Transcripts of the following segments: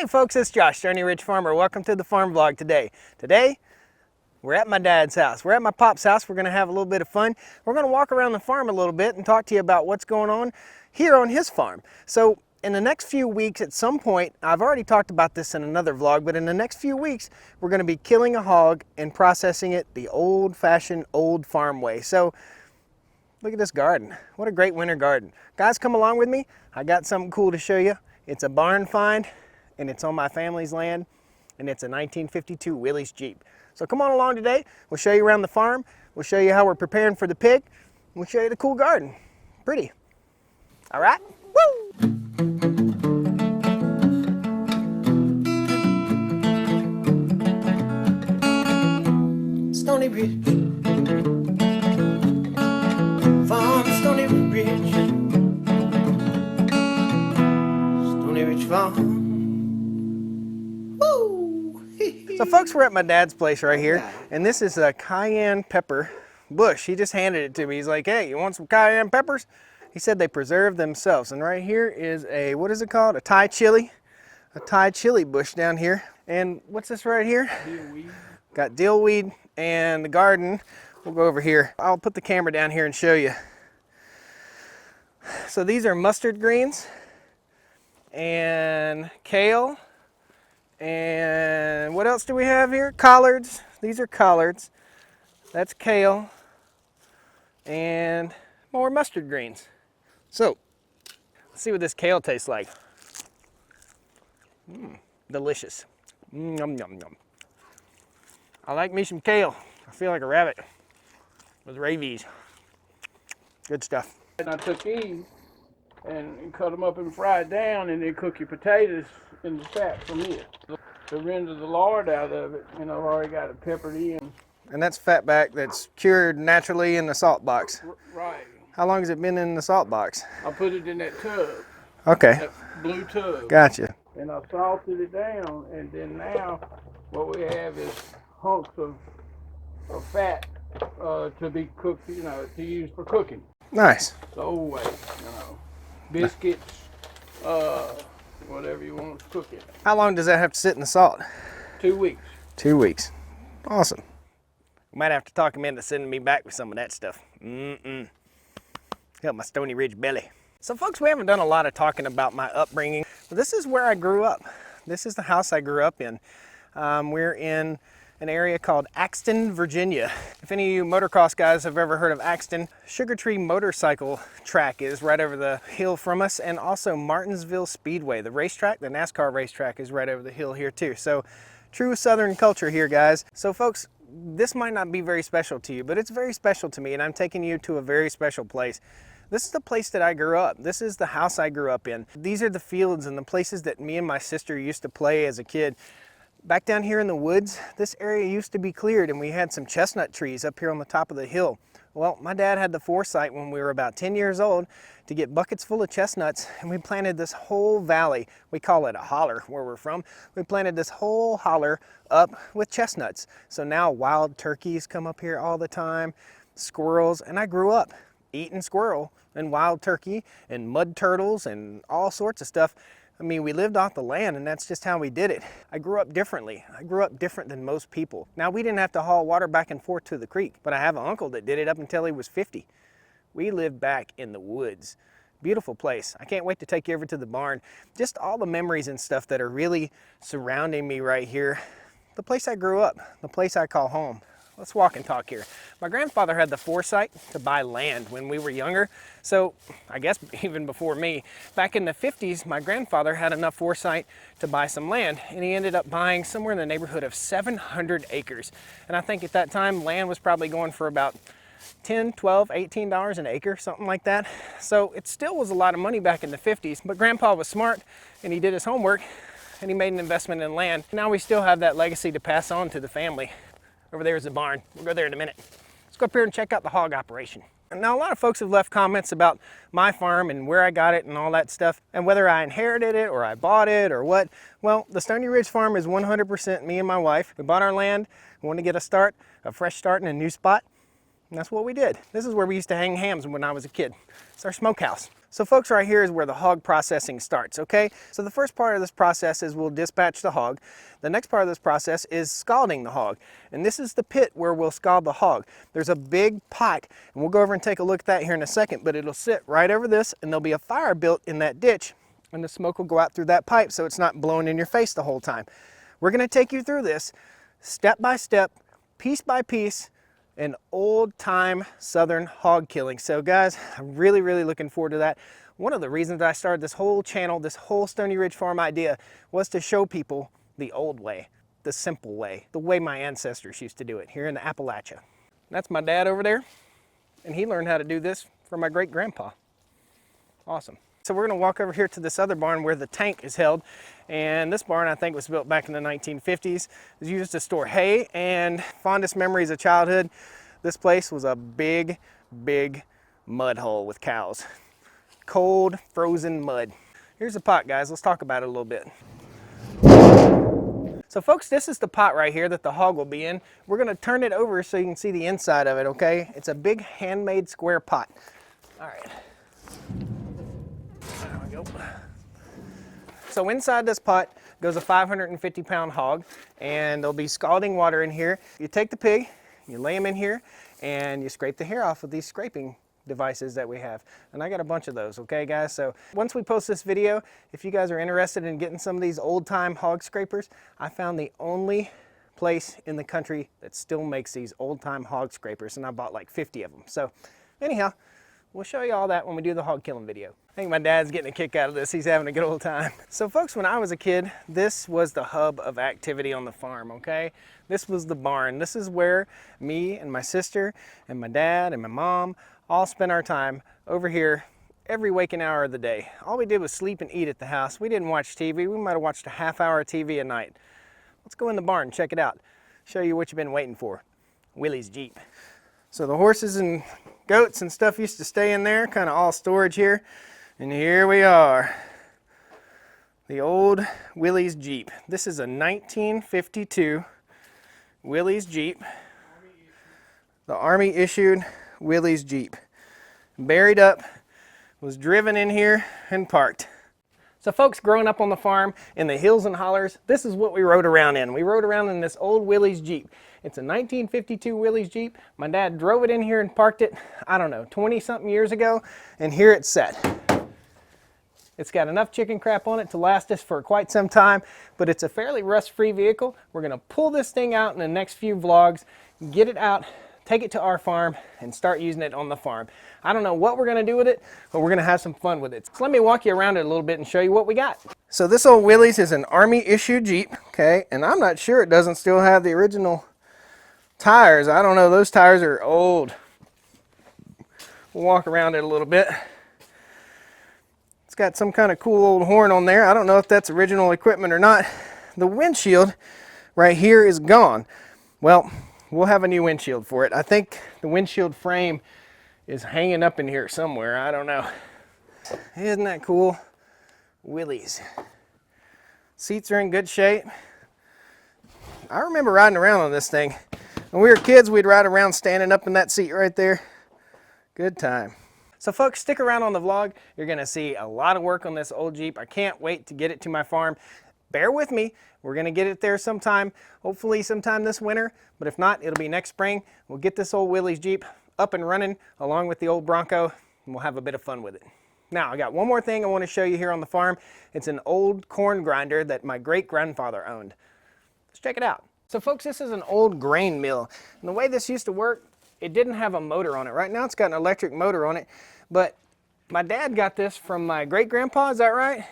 Hey folks, it's Josh, Stoney Ridge Farmer. Welcome to the farm vlog today. Today, we're at my dad's house. We're at my pop's house. We're gonna have a little bit of fun. We're gonna walk around the farm a little bit and talk to you about what's going on here on his farm. So in the next few weeks, at some point, I've already talked about this in another vlog, but in the next few weeks, we're gonna be killing a hog and processing it the old-fashioned, old farm way. So look at this garden. What a great winter garden. Guys, come along with me. I got something cool to show you. It's a barn find, and it's on my family's land, and it's a 1952 Willys Jeep. So come on along today. We'll show you around the farm. We'll show you how we're preparing for the pig. We'll show you the cool garden. Pretty. All right? Woo! Stoney Ridge. Farm, Stoney Ridge. Stoney Ridge Farm. So folks, we're at my dad's place right here, and this is a cayenne pepper bush. He just handed it to me. He's like, hey, you want some cayenne peppers? He said they preserve themselves. And right here is a, what is it called? A Thai chili. A Thai chili bush down here. And what's this right here? Dillweed. Got dillweed and the garden. We'll go over here. I'll put the camera down here and show you. So these are mustard greens and kale. And what else do we have here? Collards. These are collards. That's kale. And more mustard greens. So, let's see what this kale tastes like. Delicious. Yum, yum, yum. I like me some kale. I feel like a rabbit with rabies. Good stuff. And I took these and cut them up and fry it down, and then cook your potatoes in the fat from it. To render the lard out of it, you know, I've already got it peppered in. And that's fatback that's cured naturally in the salt box. Right. How long has it been in the salt box? I put it in that tub. Okay. That blue tub. Gotcha. And I salted it down, and then now what we have is hunks of fat to be cooked, you know, to use for cooking. Nice. The old way, you know. Biscuits, whatever you want to cook it. How long does that have to sit in the salt? 2 weeks. 2 weeks. Awesome. We might have to talk him into sending me back with some of that stuff. Help my Stoney Ridge belly. So folks, we haven't done a lot of talking about my upbringing. But this is where I grew up. This is the house I grew up in. We're in an area called Axton, Virginia. If any of you motocross guys have ever heard of Axton, Sugar Tree motorcycle track is right over the hill from us, and also Martinsville Speedway, the racetrack, the NASCAR racetrack is right over the hill here too. So true Southern culture here, guys. So folks, this might not be very special to you, but it's very special to me, and I'm taking you to a very special place. This is the place that I grew up. This is the house I grew up in. These are the fields and the places that me and my sister used to play as a kid. Back down here in the woods, this area used to be cleared, and we had some chestnut trees up here on the top of the hill. Well, my dad had the foresight when we were about 10 years old to get buckets full of chestnuts, and we planted this whole valley. We call it a holler where we're from. We planted this whole holler up with chestnuts. So now wild turkeys come up here all the time, squirrels, and I grew up eating squirrel and wild turkey and mud turtles and all sorts of stuff. I mean, we lived off the land, and that's just how we did it. I grew up differently. I grew up different than most people. Now, we didn't have to haul water back and forth to the creek, but I have an uncle that did it up until he was 50. We lived back in the woods. Beautiful place. I can't wait to take you over to the barn. Just all the memories and stuff that are really surrounding me right here. The place I grew up, the place I call home. Let's walk and talk here. My grandfather had the foresight to buy land when we were younger. So I guess even before me, back in the 50s, my grandfather had enough foresight to buy some land, and he ended up buying somewhere in the neighborhood of 700 acres. And I think at that time, land was probably going for about $10, $12, $18 an acre, something like that. So it still was a lot of money back in the 50s, but Grandpa was smart, and he did his homework, and he made an investment in land. Now we still have that legacy to pass on to the family. Over there is the barn. We'll go there in a minute. Let's go up here and check out the hog operation. Now, a lot of folks have left comments about my farm and where I got it and all that stuff, and whether I inherited it or I bought it or what. Well, the Stoney Ridge farm is 100% me and my wife. We bought our land. We wanted to get a fresh start in a new spot, and that's what we did. This is where we used to hang hams when I was a kid. It's our smokehouse. So folks, right here is where the hog processing starts, okay? So the first part of this process is we'll dispatch the hog. The next part of this process is scalding the hog. And this is the pit where we'll scald the hog. There's a big pot, and we'll go over and take a look at that here in a second, but it'll sit right over this, and there'll be a fire built in that ditch, and the smoke will go out through that pipe so it's not blowing in your face the whole time. We're gonna take you through this step by step, piece by piece, an old-time southern hog killing. So guys, I'm really looking forward to that. One of the reasons that I started this whole channel, this whole Stoney Ridge Farm idea, was to show people the old way, the simple way, the way my ancestors used to do it here in the Appalachia. That's my dad over there, and he learned how to do this from my great-grandpa. Awesome. So we're gonna walk over here to this other barn where the tank is held. And this barn, I think, was built back in the 1950s. It was used to store hay, and fondest memories of childhood, this place was a big mud hole with cows. Cold, frozen mud. Here's the pot, guys. Let's talk about it a little bit. So folks, this is the pot right here that the hog will be in. We're gonna turn it over so you can see the inside of it, okay? It's a big handmade square pot. All right. There we go. So inside this pot goes a 550-pound hog, and there'll be scalding water in here. You take the pig, you lay him in here, and you scrape the hair off with these scraping devices that we have. And I got a bunch of those, okay guys? So once we post this video, if you guys are interested in getting some of these old-time hog scrapers, I found the only place in the country that still makes these old-time hog scrapers, and I bought like 50 of them. So anyhow, we'll show you all that when we do the hog killing video. I think my dad's getting a kick out of this. He's having a good old time. So folks, when I was a kid, this was the hub of activity on the farm, okay? This was the barn. This is where me and my sister and my dad and my mom all spent our time over here every waking hour of the day. All we did was sleep and eat at the house. We didn't watch TV. We might have watched a half hour of TV a night. Let's go in the barn and check it out. Show you what you've been waiting for. Willys Jeep. So the horses and goats and stuff used to stay in there, kind of all storage here. And here we are, the old Willys Jeep. This is a 1952 Willys Jeep, the Army issued Willys Jeep. Buried up, was driven in here and parked. So folks, growing up on the farm in the hills and hollers, this is what we rode around in. We rode around in this old Willys Jeep. It's a 1952 Willys Jeep. My dad drove it in here and parked it, I don't know, 20-something years ago, and here it's set. It's got enough chicken crap on it to last us for quite some time, but it's a fairly rust-free vehicle. We're gonna pull this thing out in the next few vlogs, get it out, take it to our farm, and start using it on the farm. I don't know what we're gonna do with it, but we're gonna have some fun with it. So let me walk you around it a little bit and show you what we got. So this old Willys is an Army issued Jeep, okay? And I'm not sure it doesn't still have the original tires. I don't know, those tires are old. We'll walk around it a little bit. It's got some kind of cool old horn on there. I don't know if that's original equipment or not. The windshield right here is gone. Well, we'll have a new windshield for it. I think the windshield frame is hanging up in here somewhere. I don't know. Isn't that cool? Willys. Seats are in good shape. I remember riding around on this thing. When we were kids, we'd ride around standing up in that seat right there. Good time. So folks, stick around on the vlog. You're gonna see a lot of work on this old Jeep. I can't wait to get it to my farm. Bear with me. We're gonna get it there sometime, hopefully sometime this winter, but if not, it'll be next spring. We'll get this old Willys Jeep up and running along with the old Bronco, and we'll have a bit of fun with it. Now, I got one more thing I wanna show you here on the farm. It's an old corn grinder that my great-grandfather owned. Let's check it out. So folks, this is an old grain mill. And the way this used to work, it didn't have a motor on it. Right now it's got an electric motor on it, but my dad got this from my great-grandpa, is that right?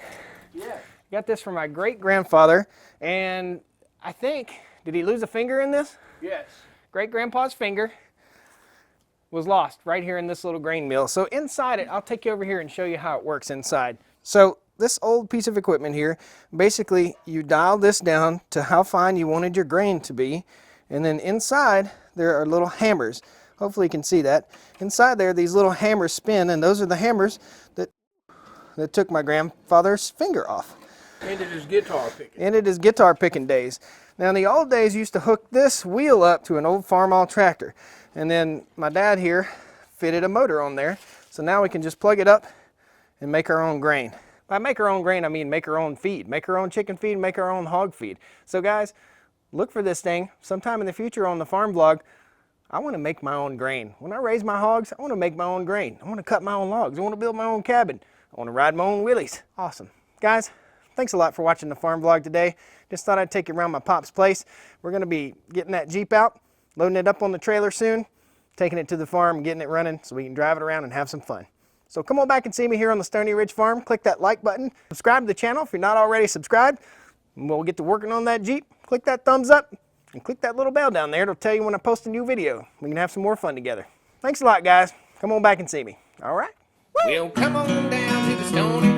Yeah. Got this from my great-grandfather, and I think, did he lose a finger in this? Yes. Great-grandpa's finger was lost right here in this little grain mill. So inside it, I'll take you over here and show you how it works inside. So this old piece of equipment here, basically you dial this down to how fine you wanted your grain to be, and then inside there are little hammers. Hopefully you can see that. Inside there, these little hammers spin, and those are the hammers that took my grandfather's finger off. Ended his guitar picking. Ended his guitar picking days. Now in the old days, you used to hook this wheel up to an old farmall tractor. And then my dad here fitted a motor on there. So now we can just plug it up and make our own grain. By make our own grain, I mean make our own feed, make our own chicken feed, make our own hog feed. So guys, look for this thing sometime in the future on the farm vlog. I want to make my own grain. When I raise my hogs, I want to make my own grain. I want to cut my own logs. I want to build my own cabin. I want to ride my own Willys. Awesome. Guys, thanks a lot for watching the farm vlog today. Just thought I'd take you around my pop's place. We're going to be getting that Jeep out, loading it up on the trailer soon, taking it to the farm and getting it running so we can drive it around and have some fun. So come on back and see me here on the Stoney Ridge Farm. Click that like button. Subscribe to the channel if you're not already subscribed. And we'll get to working on that Jeep. Click that thumbs up and click that little bell down there. It'll tell you when I post a new video. We can have some more fun together. Thanks a lot, guys. Come on back and see me. All right? Well, come on down to the Stoney